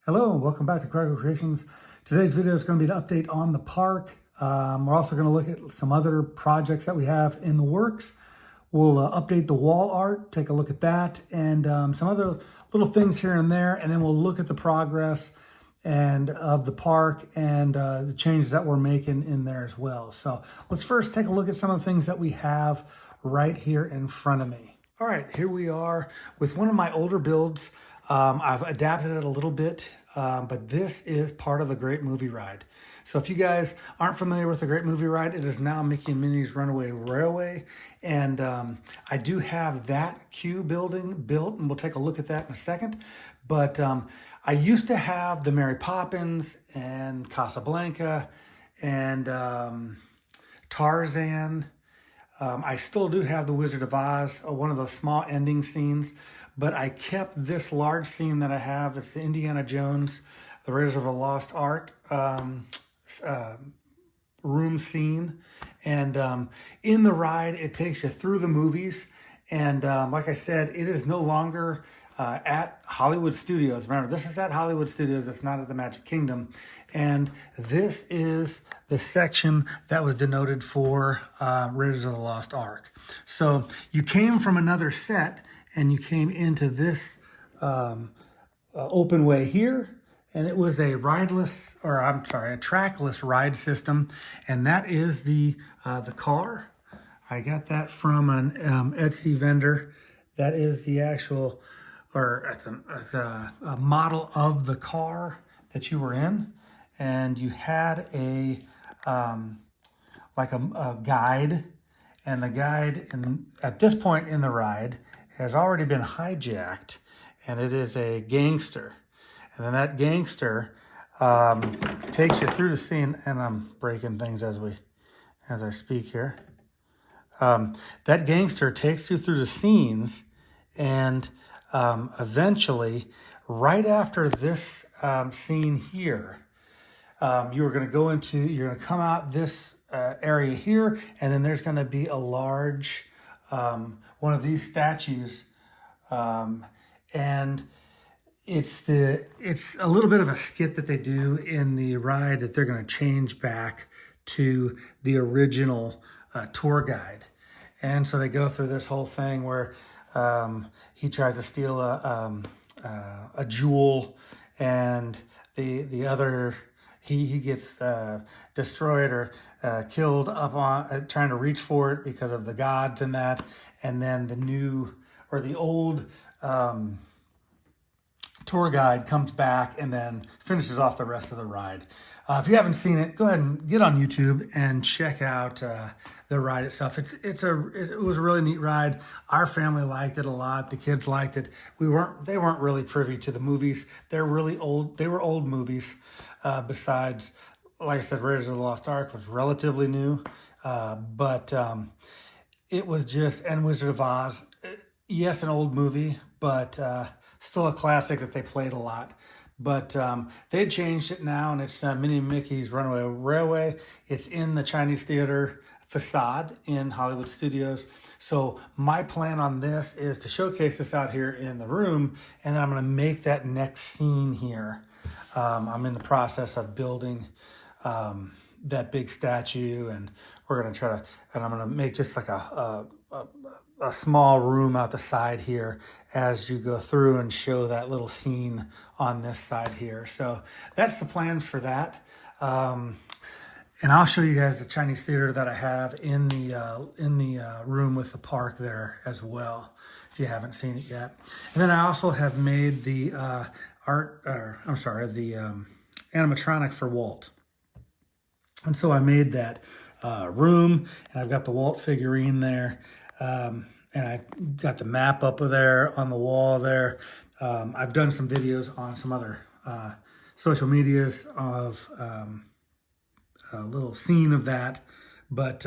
Hello and welcome back to Cargo Creations. Today's video is going to be an update on the park. We're also going to look at some other projects that we have in the works. We'll update the wall art, take a look at that, and some other little things here and there, and then we'll look at the progress and of the park and the changes that we're making in there as well. So let's first take a look at some of the things that we have right here in front of me. All right, here we are with one of my older builds. I've adapted it a little bit, but this is part of the Great Movie Ride. So if you guys aren't familiar with the Great Movie Ride, it is now Mickey and Minnie's Runaway Railway. And I do have that queue building built, and we'll take a look at that in a second. But I used to have the Mary Poppins and Casablanca and Tarzan. I still do have the Wizard of Oz, one of the small ending scenes, but I kept this large scene that I have. It's the Indiana Jones, the Raiders of the Lost Ark room scene. And in the ride, it takes you through the movies. And like I said, it is no longer at Hollywood Studios. Remember, this is at Hollywood Studios. It's not at the Magic Kingdom. And this is the section that was denoted for Raiders of the Lost Ark. So you came from another set and you came into this open way here. And it was a trackless ride system. And that is the car. I got that from an Etsy vendor. That is the actual, or it's a model of the car that you were in. And you had a guide, and the guide at this point in the ride has already been hijacked, and it is a gangster. And then that gangster takes you through the scene, and I'm breaking things as I speak here. That gangster takes you through the scenes, and eventually, right after this scene here, you're going to come out this area here, and then there's going to be a large one of these statues, and it's a little bit of a skit that they do in the ride that they're going to change back to the original tour guide. And so they go through this whole thing where he tries to steal a jewel, and the other, he gets destroyed or killed up on trying to reach for it because of the gods and that. And then the old tour guide comes back and then finishes off the rest of the ride. If you haven't seen it, go ahead and get on YouTube and check out the ride itself. It was a really neat ride. Our family liked it a lot. The kids liked it. They weren't really privy to the movies. They're really old. They were old movies. Besides, like I said, Raiders of the Lost Ark was relatively new, but it was just, and Wizard of Oz, yes, an old movie, but still a classic that they played a lot. But they changed it now, and it's Minnie and Mickey's Runaway Railway. It's in the Chinese Theater facade in Hollywood Studios. So my plan on this is to showcase this out here in the room, and then I'm going to make that next scene here. I'm in the process of building that big statue, and we're going to I'm going to make just like a small room out the side here as you go through and show that little scene on this side here. So that's the plan for that. And I'll show you guys the Chinese theater that I have in the room with the park there as well, if you haven't seen it yet. And then I also have made the animatronic for Walt. And so I made that room, and I've got the Walt figurine there. And I got the map up there on the wall there. I've done some videos on some other social medias of a little scene of that, but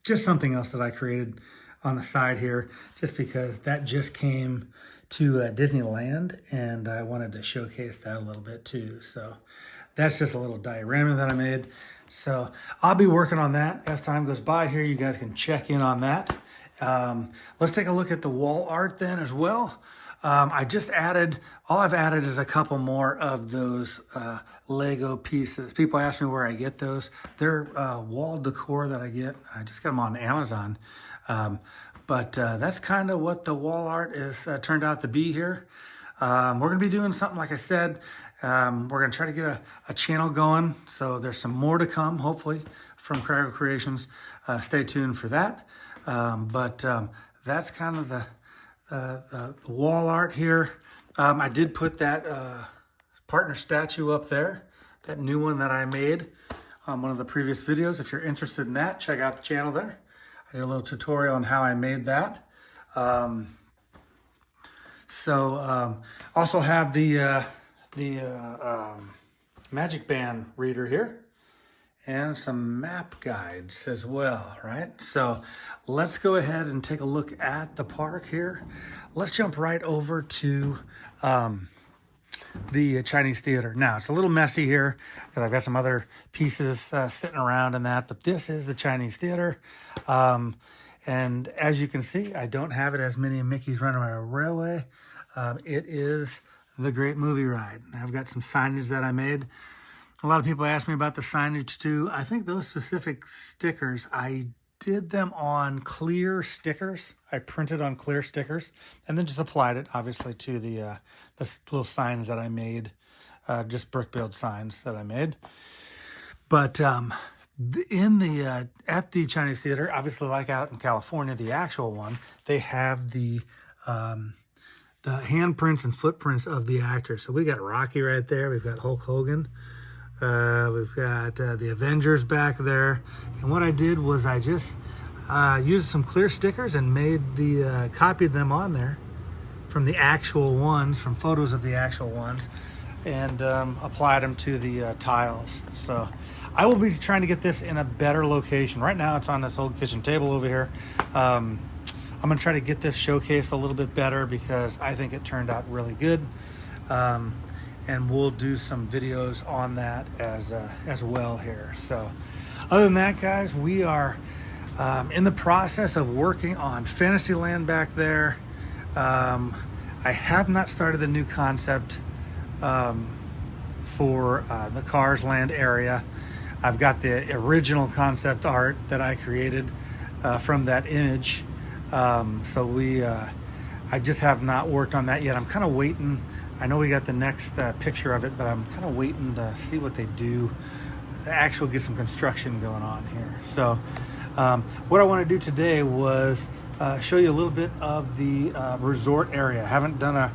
just something else that I created on the side here, just because that just came to Disneyland, and I wanted to showcase that a little bit too. So that's just a little diorama that I made. So I'll be working on that as time goes by here. You guys can check in on that. Let's take a look at the wall art then as well. I just added, all I've added is a couple more of those Lego pieces. People ask me where I get those. They're wall decor that I get. I just got them on Amazon. But that's kind of what the wall art is turned out to be here. We're going to be doing something, like I said, we're going to try to get a channel going. So there's some more to come, hopefully, from Craggle Creations. Stay tuned for that. But that's kind of the wall art here. I did put that partner statue up there, that new one that I made on one of the previous videos. If you're interested in that, check out the channel there. I did a little tutorial on how I made that. Also have the Magic Band reader here and some map guides as well, right? So let's go ahead and take a look at the park here. Let's jump right over to the Chinese Theater. Now, it's a little messy here because I've got some other pieces sitting around in that, but this is the Chinese Theater. And as you can see, I don't have it as many Mickey's Runaway Railway. It is the Great Movie Ride. I've got some signage that I made. A lot of people ask me about the signage too. I think those specific stickers, I did them on clear stickers. I printed on clear stickers and then just applied it, obviously, to the little signs that I made, just brick build signs that I made. But in the at the Chinese Theater, obviously, like out in California, the actual one, they have the handprints and footprints of the actors. So we got Rocky right there. We've got Hulk Hogan. We've got the Avengers back there. And what I did was I just used some clear stickers and made copied them on there from the actual ones, from photos of the actual ones, and applied them to the tiles. So I will be trying to get this in a better location. Right now it's on this old kitchen table over here. I'm going to try to get this showcased a little bit better because I think it turned out really good. And we'll do some videos on that as well here. So other than that, guys, we are in the process of working on Fantasyland back there. I have not started the new concept for the Cars Land area. I've got the original concept art that I created from that image. I just have not worked on that yet. I'm kind of waiting. I know we got the next picture of it, but I'm kind of waiting to see what they do. Actually get some construction going on here. So what I want to do today was show you a little bit of the resort area. I haven't done a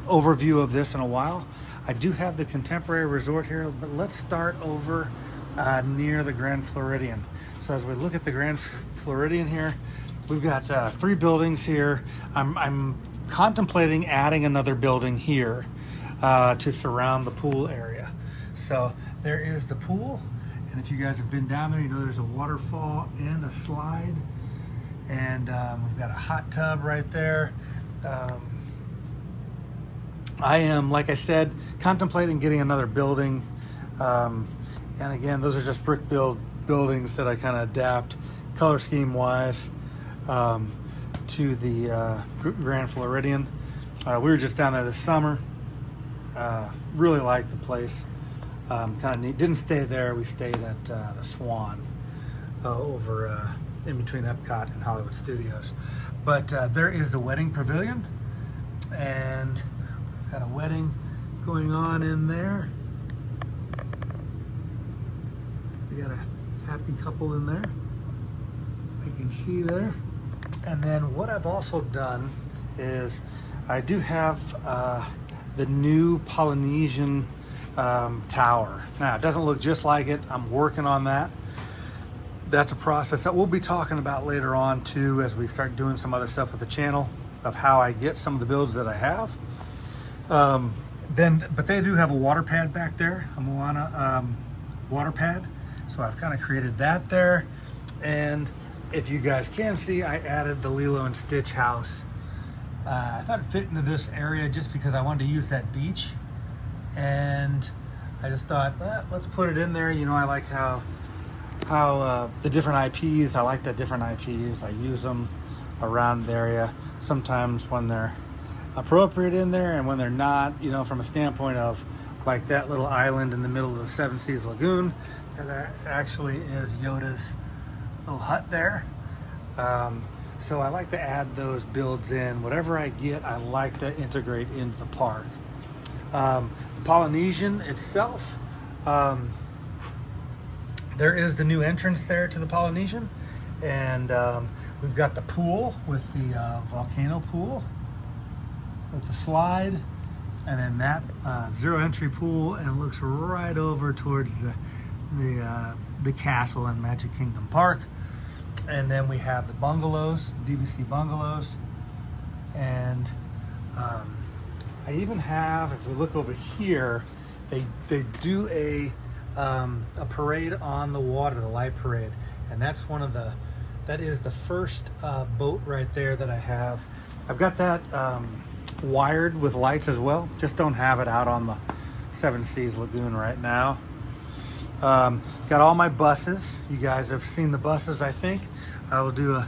overview of this in a while. I do have the contemporary resort here, but let's start over near the Grand Floridian. So as we look at the Grand Floridian here, we've got 3 buildings here. I'm contemplating adding another building here to surround the pool area. So there is the pool, and if you guys have been down there, you know there's a waterfall and a slide, and we've got a hot tub right there. I am, like I said, contemplating getting another building, and again, those are just brick buildings that I kind of adapt color scheme wise to the Grand Floridian. We were just down there this summer. Really liked the place. Kind of neat. Didn't stay there. We stayed at the Swan over in between Epcot and Hollywood Studios. But there is the wedding pavilion, and we've got a wedding going on in there. We got a happy couple in there. You can see there. And then what I've also done is I do have the new Polynesian tower. Now, it doesn't look just like it. I'm working on that. That's a process that we'll be talking about later on too, as we start doing some other stuff with the channel of how I get some of the builds that I have. But they do have a water pad back there, a Moana water pad. So I've kind of created that there. And if you guys can see, I added the Lilo and Stitch house. I thought it fit into this area just because I wanted to use that beach. And I just thought, let's put it in there. You know, I like how the different IPs, I like the different IPs. I use them around the area. Sometimes when they're appropriate in there and when they're not, you know, from a standpoint of like that little island in the middle of the Seven Seas Lagoon that actually is Yoda's little hut there. So I like to add those builds in. Whatever I get, I like to integrate into the park. The Polynesian itself, there is the new entrance there to the Polynesian, and we've got the pool with the volcano pool with the slide, and then that zero entry pool, and it looks right over towards the castle in Magic Kingdom Park. And then we have the bungalows, the DVC bungalows, and I even have, if we look over here, they do a parade on the water, the light parade, and that is the first boat right there that I have. I've got that wired with lights as well, just don't have it out on the Seven Seas Lagoon right now. Got all my buses. You guys have seen the buses, I think. I will do a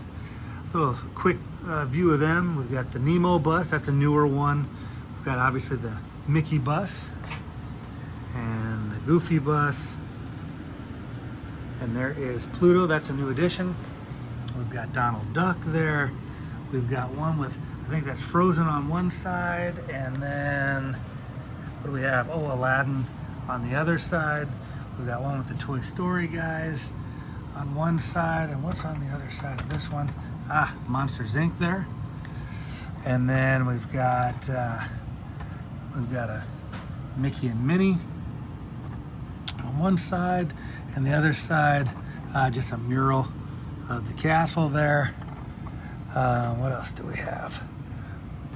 little quick view of them. We've got the Nemo bus, that's a newer one. We've got obviously the Mickey bus and the Goofy bus. And there is Pluto, that's a new addition. We've got Donald Duck there. We've got one with, I think that's Frozen on one side, and then what do we have? Oh, Aladdin on the other side. We've got one with the Toy Story guys on one side, and what's on the other side of this one? Monsters Inc. there. And then we've got a Mickey and Minnie on one side, and the other side just a mural of the castle there. What else do we have?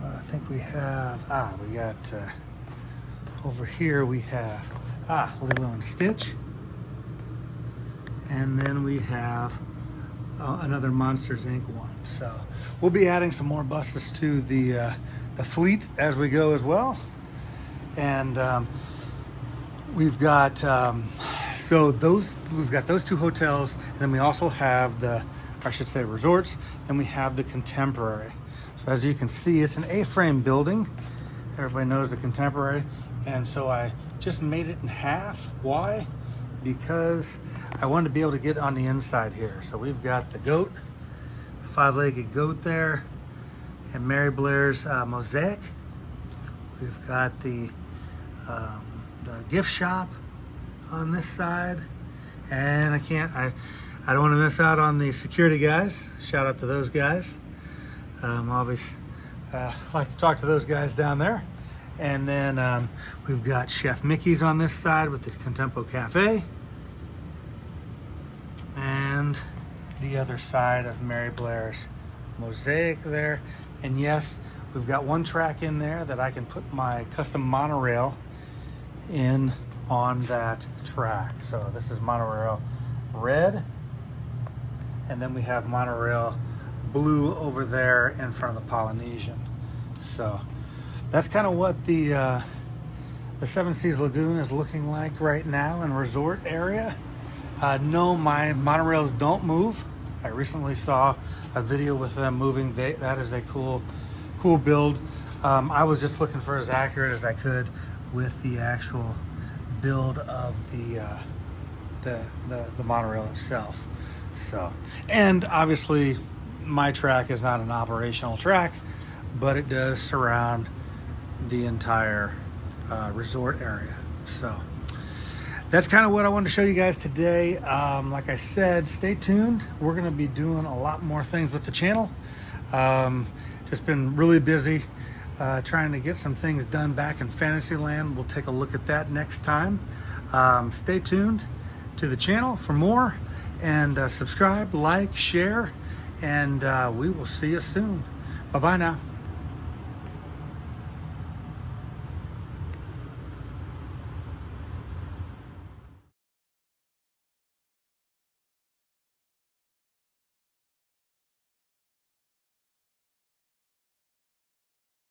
I think we have, we got over here we have Lilo and Stitch. And then we have another Monsters Inc. one. So we'll be adding some more buses to the fleet as we go as well. And we've got we've got those two hotels, and then we also have resorts, and we have the Contemporary. So as you can see, it's an A-frame building. Everybody knows the Contemporary. And so I just made it in half. Why? Because I wanted to be able to get on the inside here. So we've got the goat, five-legged goat there, and Mary Blair's mosaic. We've got the gift shop on this side, and I don't want to miss out on the security guys. Shout out to those guys. Always like to talk to those guys down there. And then we've got Chef Mickey's on this side with the Contempo Cafe. And the other side of Mary Blair's mosaic there. And yes, we've got one track in there that I can put my custom monorail in on that track. So this is monorail red. And then we have monorail blue over there in front of the Polynesian. So that's kind of what the Seven Seas Lagoon is looking like right now in resort area. No, my monorails don't move. I recently saw a video with them moving. That is a cool build. I was just looking for as accurate as I could with the actual build of the monorail itself. So, and obviously my track is not an operational track, but it does surround the entire resort area. So that's kind of what I wanted to show you guys today. Like I said, stay tuned. We're going to be doing a lot more things with the channel. Just been really busy trying to get some things done back in Fantasyland. We'll take a look at that next time. Stay tuned to the channel for more, and subscribe, like, share, and we will see you soon. Bye-bye now.